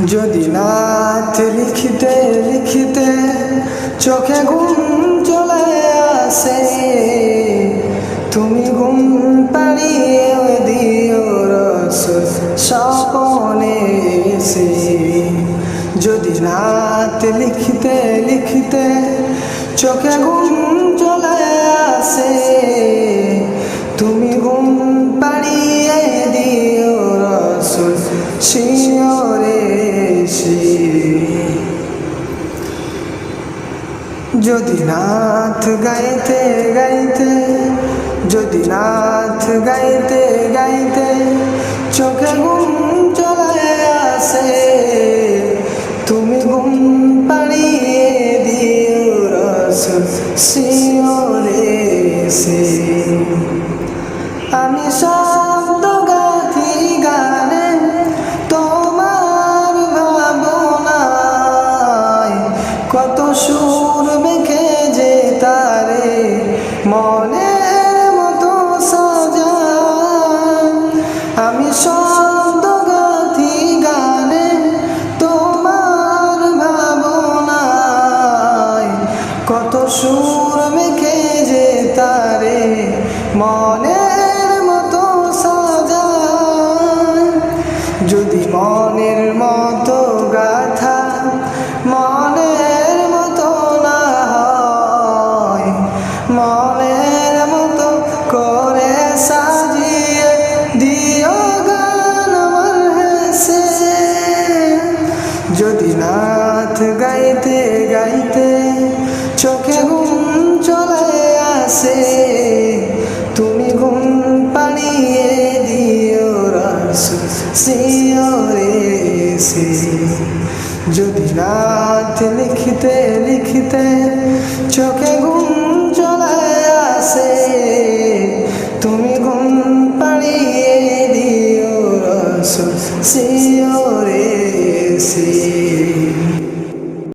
যদি নাথ লিখিতে লিখিতে চোখে ঘুম চলে আসে, তুমি ঘুম পাড়িয়ে দিও রাসূল স্বপনে এসে। যদি নাথ লিখিতে লিখিতে চোখে ঘুম চলে আসে, তুমি ঘুম পাড়িয়ে দিও রাসূল শিয়রে এসে। যদি নাথ গাইতে গাইতে, যদি নাথ গাইতে গাইতে চোখে ঘুম চলে আসে, তুমি ঘুম পাড়িয়ে দিও রাসূল শিয়রে এসে। আমি শব্দ গাথি গানে তোমার ভাবনায়, কত সুর মেখে যে তারে মনের মতো সাজায়। আমি শব্দ গাথি গানে তোমার ভাবনায়, কত সুর মেখে যে তারে মনের মতো সাজায়। যদি মনের মতো গাথা মনের মতো না হয়, মনের মতো করে সাজিয়ে দিও গান আমার হেসে। যদি নাথ গাইতে গাইতে চোখে ঘুম চলে আসে, তুমি ঘুম পাড়িয়ে দিও রাসূল শিয়রে এসে। যদি নাথ লিখিতে লিখিতে চোখে ঘুম চলে আসে, তুমি ঘুম পাড়িয়ে দিও রাসূল শিয়রে এসে।